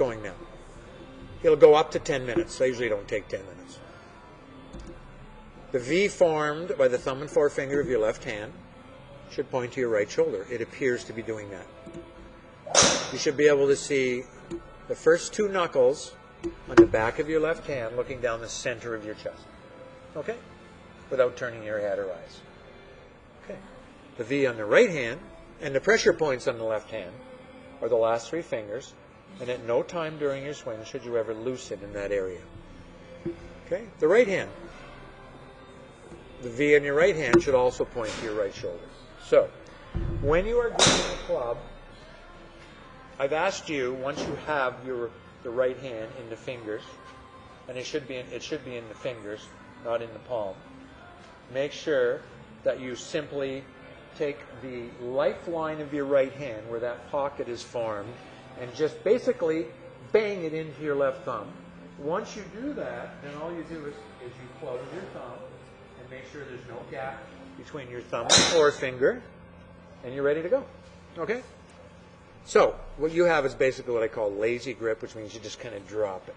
going now. It'll go up to 10 minutes. They usually don't take 10 minutes. The V formed by the thumb and forefinger of your left hand should point to your right shoulder. It appears to be doing that. You should be able to see the first two knuckles on the back of your left hand looking down the center of your chest. Okay? Without turning your head or eyes. Okay. The V on the right hand and the pressure points on the left hand are the last three fingers, and at no time during your swing should you ever loosen in that area. Okay? The right hand. The V on your right hand should also point to your right shoulder. So, when you are gripping the club, I've asked you, once you have the right hand in the fingers, and it should be in the fingers, not in the palm, make sure that you simply take the lifeline of your right hand, where that pocket is formed, and just basically bang it into your left thumb. Once you do that, then all you do is you close your thumb and make sure there's no gap between your thumb and forefinger, and you're ready to go. Okay? So, what you have is basically what I call lazy grip, which means you just kind of drop it,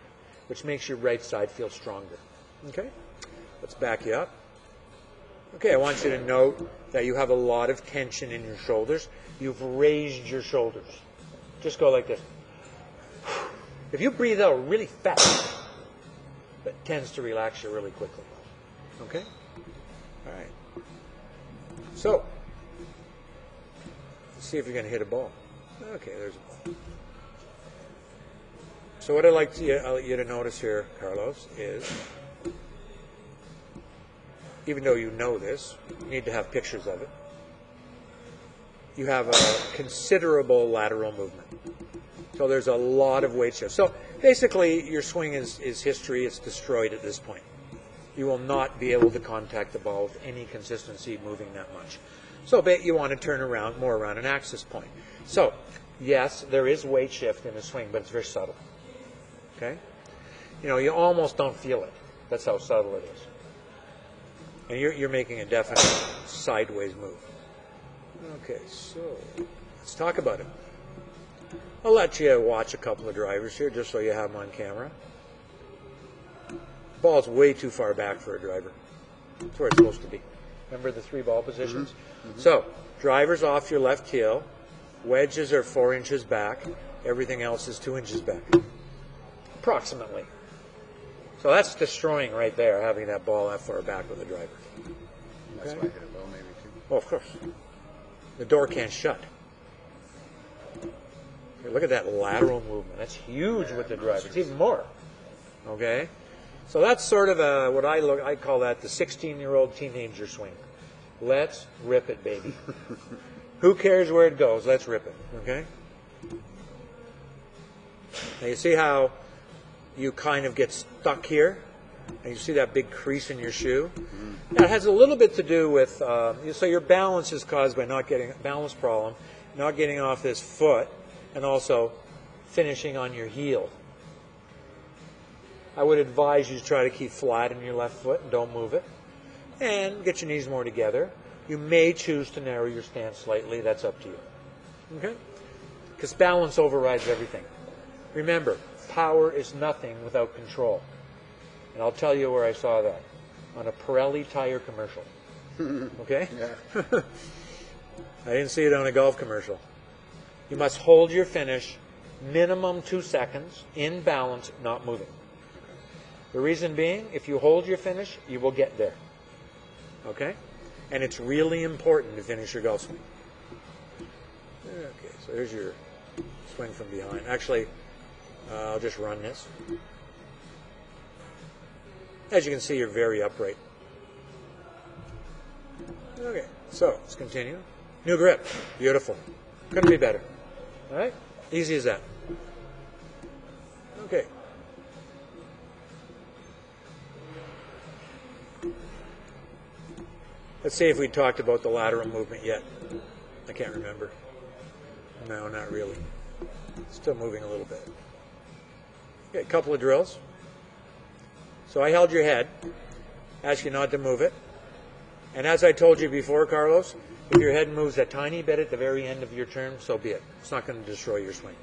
which makes your right side feel stronger. Okay? Let's back you up. Okay, I want you to note that you have a lot of tension in your shoulders. You've raised your shoulders. Just go like this. If you breathe out really fast, that tends to relax you really quickly. Okay? All right. So, let's see if you're going to hit a ball. Okay, there's a ball. So what I'd like you to notice here, Carlos, is even though you know this, you need to have pictures of it. You have a considerable lateral movement. So there's a lot of weight shift. So basically, your swing is history. It's destroyed at this point. You will not be able to contact the ball with any consistency moving that much. So you want to turn around more around an axis point. So yes, there is weight shift in the swing, but it's very subtle. Okay? You know, you almost don't feel it. That's how subtle it is. And you're making a definite sideways move. Okay, so let's talk about it. I'll let you watch a couple of drivers here just so you have them on camera. Ball's way too far back for a driver. That's where it's supposed to be. Remember the three ball positions? Mm-hmm. Mm-hmm. So, drivers off your left heel. Wedges are 4 inches back. Everything else is 2 inches back. Approximately. So that's destroying right there, having that ball that far back with a driver. That's why I hit it low maybe too. Oh, of course. The door can't shut. Here, look at that lateral movement. That's huge with the driver. It's even more. Okay? So that's sort of what I call that the 16-year-old teenager swing. Let's rip it, baby. Who cares where it goes? Let's rip it. Okay? Now you see how you kind of get stuck here? And you see that big crease in your shoe? Mm-hmm. That has a little bit to do with, so your balance is caused by not getting, balance problem, not getting off this foot, and also finishing on your heel. I would advise you to try to keep flat in your left foot and don't move it. And get your knees more together. You may choose to narrow your stance slightly. That's up to you. Okay? Because balance overrides everything. Remember, power is nothing without control. And I'll tell you where I saw that. On a Pirelli tire commercial. Okay? Yeah. I didn't see it on a golf commercial. You must hold your finish minimum 2 seconds in balance, not moving. The reason being, if you hold your finish, you will get there. Okay? And it's really important to finish your golf swing. Okay, so here's your swing from behind. Actually, I'll just run this. As you can see, you're very upright. Okay, so let's continue. New grip. Beautiful. Couldn't be better. All right? Easy as that. Okay. Let's see if we talked about the lateral movement yet. I can't remember. No, not really. Still moving a little bit. Okay, a couple of drills. So I held your head, asked you not to move it. And as I told you before, Carlos, if your head moves a tiny bit at the very end of your turn, so be it. It's not going to destroy your swing.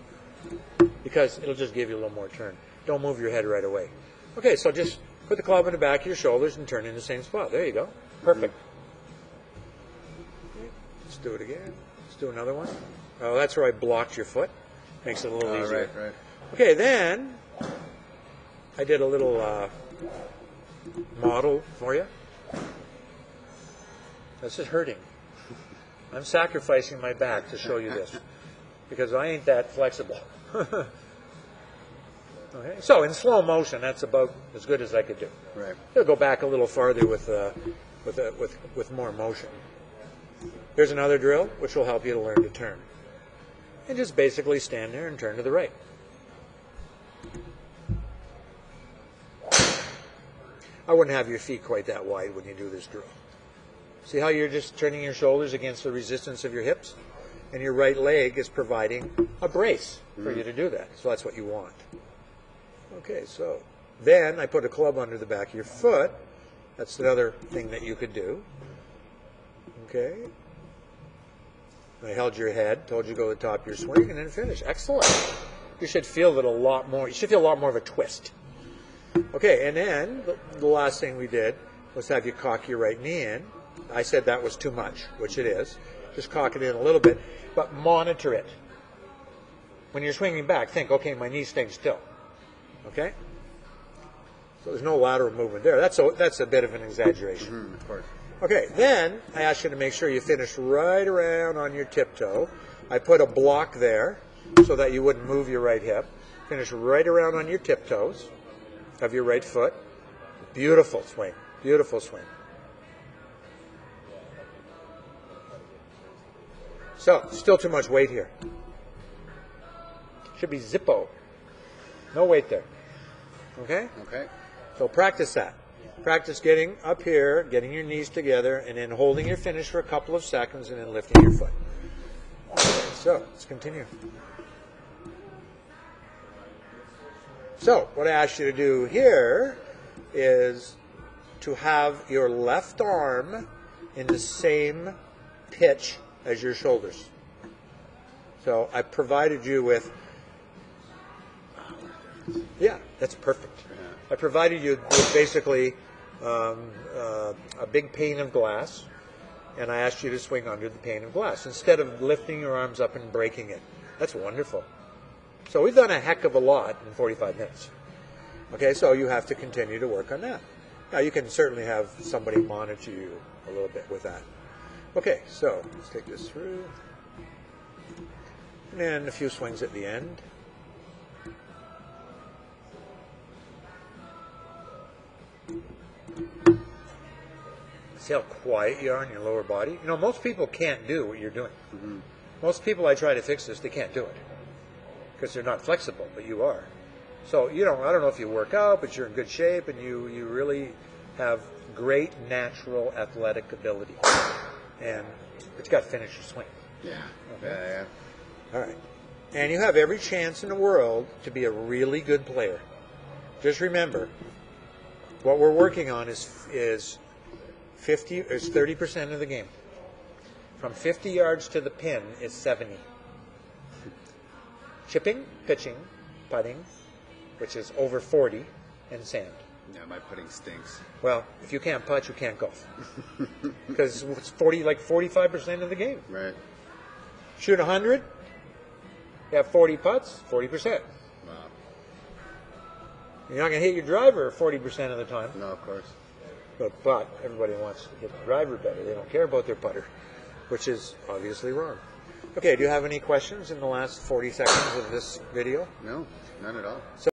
because it'll just give you a little more turn. Don't move your head right away. Okay, so just put the club in the back of your shoulders and turn in the same spot. There you go. Perfect. Okay, let's do it again. Let's do another one. Oh, that's where I blocked your foot. Makes it a little easier. Right. Okay, then I did a little model for you. This is hurting. I'm sacrificing my back to show you this because I ain't that flexible. Okay, so in slow motion, that's about as good as I could do. Right. I'll go back a little farther with more motion. Here's another drill which will help you to learn to turn. And just basically stand there and turn to the right. I wouldn't have your feet quite that wide when you do this drill. See how you're just turning your shoulders against the resistance of your hips? And your right leg is providing a brace for you to do that. So that's what you want. Okay, so then I put a club under the back of your foot. That's another thing that you could do. Okay. I held your head, told you to go to the top of your swing, and then finish. Excellent. You should feel it a lot more. You should feel a lot more of a twist. Okay, and then the last thing we did was have you cock your right knee in. I said that was too much, which it is. Just cock it in a little bit, but monitor it. When you're swinging back, think, okay, my knee's staying still. Okay? So there's no lateral movement there. That's a bit of an exaggeration. Of course. Okay, then I asked you to make sure you finish right around on your tiptoe. I put a block there so that you wouldn't move your right hip. Finish right around on your tiptoes of your right foot. Beautiful swing. Beautiful swing. So, still too much weight here. Should be Zippo. No weight there. Okay? Okay. So practice that. Practice getting up here, getting your knees together, and then holding your finish for a couple of seconds, and then lifting your foot. Okay, so, let's continue. So, what I asked you to do here is to have your left arm in the same pitch as your shoulders. So I provided you with, yeah, that's perfect. I provided you with basically a big pane of glass, and I asked you to swing under the pane of glass instead of lifting your arms up and breaking it. That's wonderful. So we've done a heck of a lot in 45 minutes. Okay, so you have to continue to work on that. Now you can certainly have somebody monitor you a little bit with that. Okay, so let's take this through. And then a few swings at the end. See how quiet you are in your lower body? You know, most people can't do what you're doing. Most people I try to fix this, they can't do it. Because they're not flexible, but you are. So, I don't know if you work out, but you're in good shape, and you really have great natural athletic ability. But you got to finish your swing. Yeah. Okay. Yeah. All right. And you have every chance in the world to be a really good player. Just remember, what we're working on is 30% of the game. From 50 yards to the pin is 70. Chipping, pitching, putting, which is over 40, and sand. Yeah, my putting stinks. Well, if you can't putt, you can't golf. Because it's 45% of the game. Right. Shoot 100, you have 40 putts, 40%. Wow. You're not going to hit your driver 40% of the time. No, of course. But everybody wants to hit the driver better. They don't care about their putter, which is obviously wrong. Okay, do you have any questions in the last 40 seconds of this video? No, none at all. So